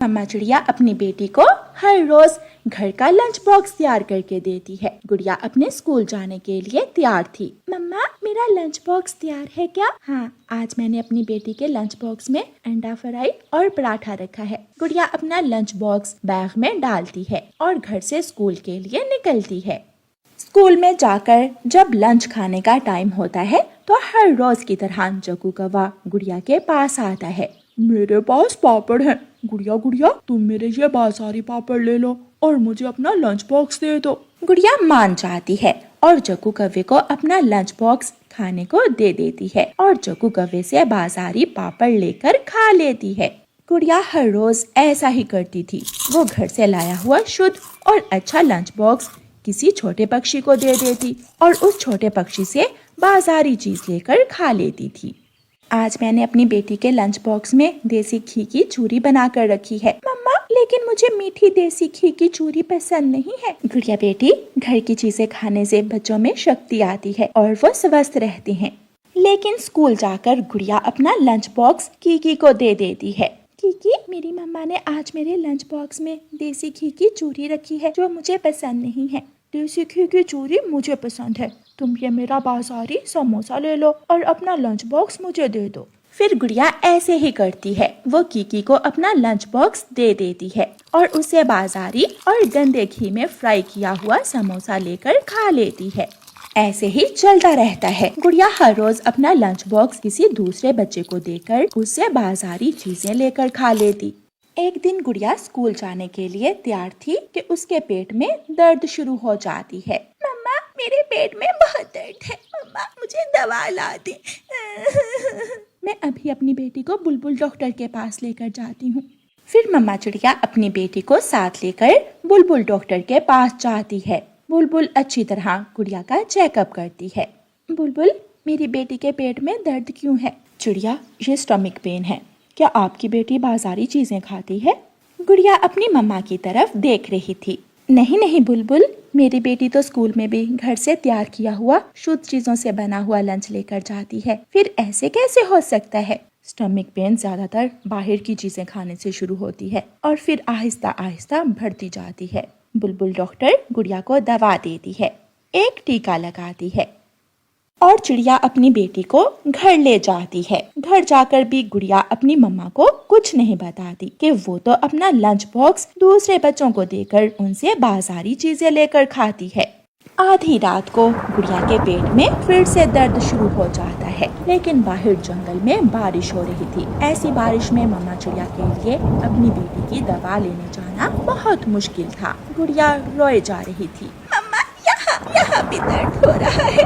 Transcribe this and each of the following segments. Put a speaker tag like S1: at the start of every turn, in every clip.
S1: मम्मा चिड़िया अपनी बेटी को हर रोज घर का लंच बॉक्स तैयार करके देती है। गुड़िया अपने स्कूल जाने के लिए तैयार थी। मम्मा मेरा लंच बॉक्स तैयार है क्या? हाँ, आज मैंने अपनी बेटी के लंच बॉक्स में अंडा फ्राई और पराठा रखा है। गुड़िया अपना लंच बॉक्स बैग में डालती है और घर से स्कूल के लिए निकलती है। स्कूल में जाकर जब लंच खाने का टाइम होता है तो हर रोज की तरह जग्गू कौवा गुड़िया के पास आता है।
S2: मेरे पास पापड़ हैं। गुड़िया गुड़िया तुम मेरे ये बासारी पापड़ ले लो और मुझे अपना लंच बॉक्स दे दो।
S1: गुड़िया मान जाती है और जग्गू कौवे को अपना लंच बॉक्स खाने को दे देती है और जग्गू कौवे से बाजारी पापड़ लेकर खा लेती है। गुड़िया हर रोज ऐसा ही करती थी। वो घर से लाया हुआ शुद्ध और अच्छा लंच बॉक्स किसी छोटे पक्षी को दे देती और उस छोटे पक्षी से बाजारी चीज लेकर खा लेती थी। आज मैंने अपनी बेटी के लंच बॉक्स में देसी घी की चूरी बनाकर रखी है। मम्मा लेकिन मुझे मीठी देसी घी की चूरी पसंद नहीं है। गुड़िया बेटी, घर की चीजें खाने से बच्चों में शक्ति आती है और वो स्वस्थ रहते हैं। लेकिन स्कूल जाकर गुड़िया अपना लंच बॉक्स कीकी को दे देती है। कीकी, मेरी मम्मा ने आज मेरे लंच बॉक्स में देसी घी की चूरी रखी है जो मुझे पसंद नहीं है।
S2: देसी घी की चूरी मुझे पसंद है। तुम ये मेरा बाजारी समोसा ले लो और अपना लंच बॉक्स मुझे दे दो।
S1: फिर गुड़िया ऐसे ही करती है। वो कीकी को अपना लंच बॉक्स दे देती है और उसे बाजारी और गंदे घी में फ्राई किया हुआ समोसा लेकर खा लेती है। ऐसे ही चलता रहता है। गुड़िया हर रोज अपना लंच बॉक्स किसी दूसरे बच्चे को देकर उससे बाजारी चीजें लेकर खा लेती। एक दिन गुड़िया स्कूल जाने के लिए तैयार थी कि उसके पेट में दर्द शुरू हो जाती है। मम्मा मेरे पेट में बहुत दर्द है। मम्मा मुझे दवा ला दे। मैं अभी अपनी बेटी को बुलबुल डॉक्टर के पास लेकर जाती हूँ। फिर मम्मा चिड़िया अपनी बेटी को साथ लेकर बुलबुल डॉक्टर के पास जाती है। बुलबुल अच्छी तरह गुड़िया का चेकअप करती है। बुलबुल, मेरी बेटी के पेट में दर्द क्यों है?
S2: चिड़िया, ये स्टमक पेन है। क्या आपकी बेटी बाजारी चीजें खाती है?
S1: गुड़िया अपनी मम्मा की तरफ देख रही थी। नहीं नहीं बुलबुल, मेरी बेटी तो स्कूल में भी घर से तैयार किया हुआ शुद्ध चीजों से बना हुआ लंच लेकर जाती है। फिर ऐसे कैसे हो सकता है?
S2: स्टमक पेन ज्यादातर बाहर की चीजें खाने से शुरू होती है और फिर आहिस्ता आहिस्ता बढ़ती जाती है।
S1: बुलबुल डॉक्टर गुड़िया को दवा देती है, एक टीका लगाती है और चिड़िया अपनी बेटी को घर ले जाती है। घर जाकर भी गुड़िया अपनी मम्मा को कुछ नहीं बताती कि वो तो अपना लंच बॉक्स दूसरे बच्चों को देकर उनसे बाजारी चीजें लेकर खाती है। आधी रात को गुड़िया के पेट में फिर से दर्द शुरू हो जाता है। लेकिन बाहर जंगल में बारिश हो रही थी। ऐसी बारिश में मम्मा चिड़िया के लिए अपनी बेटी की दवा लेने जाना बहुत मुश्किल था। गुड़िया रोए जा रही थी। यहाँ भी दर्द हो रहा है।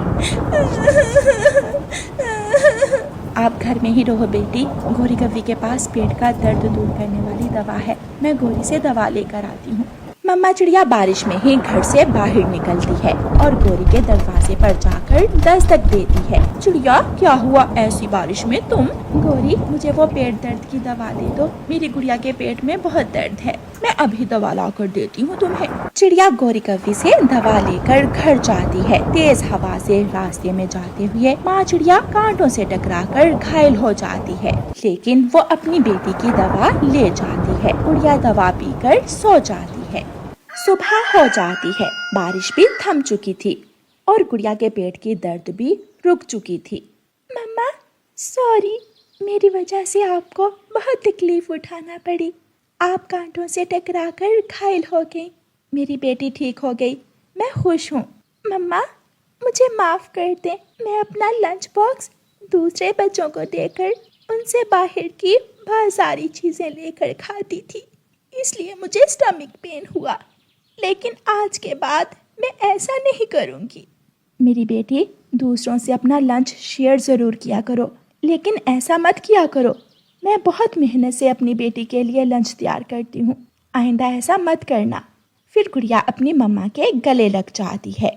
S1: आप घर में ही रहो बेटी। गोरी कव्वी के पास पेट का दर्द दूर करने वाली दवा है। मैं गोरी से दवा लेकर आती हूँ। मम्मा चिड़िया बारिश में ही घर से बाहर निकलती है और गोरी के दरवाजे पर जाकर दस्तक देती है।
S2: चिड़िया, क्या हुआ ऐसी बारिश में तुम?
S1: गोरी, मुझे वो पेट दर्द की दवा दे दो। मेरी गुड़िया के पेट में बहुत दर्द है।
S2: मैं अभी दवा लाकर देती हूँ तुम्हें।
S1: चिड़िया गोरी कव्वी से दवा लेकर घर जाती है। तेज हवा से रास्ते में जाते हुए माँ चिड़िया कांटों से टकराकर घायल हो जाती है, लेकिन वो अपनी बेटी की दवा ले जाती है। गुड़िया दवा पीकर सो जाती है। सुबह हो जाती है। बारिश भी थम चुकी थी और गुड़िया के पेट की दर्द भी रुक चुकी थी। मम्मा सॉरी, मेरी वजह से आपको बहुत तकलीफ उठाना पड़ी। आप कांटों से टकराकर घायल हो गई। मेरी बेटी ठीक हो गई। मैं खुश हूँ। मम्मा मुझे माफ कर दें। मैं अपना लंच बॉक्स दूसरे बच्चों को देकर उनसे बाहर की बाजारी चीजें लेकर खाती थी, इसलिए मुझे स्टमक पेन हुआ। लेकिन आज के बाद मैं ऐसा नहीं करूँगी। मेरी बेटी, दूसरों से अपना लंच शेयर ज़रूर किया करो, लेकिन ऐसा मत किया करो। मैं बहुत मेहनत से अपनी बेटी के लिए लंच तैयार करती हूँ। आइंदा ऐसा मत करना। फिर गुड़िया अपनी मम्मा के गले लग जाती है।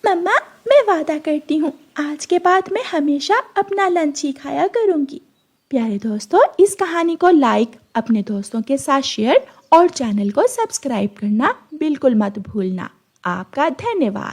S1: मम्मा, मैं वादा करती हूँ आज के बाद मैं हमेशा अपना लंच ही खाया करूँगी। प्यारे दोस्तों, इस कहानी को लाइक, अपने दोस्तों के साथ शेयर और चैनल को सब्सक्राइब करना बिल्कुल मत भूलना। आपका धन्यवाद।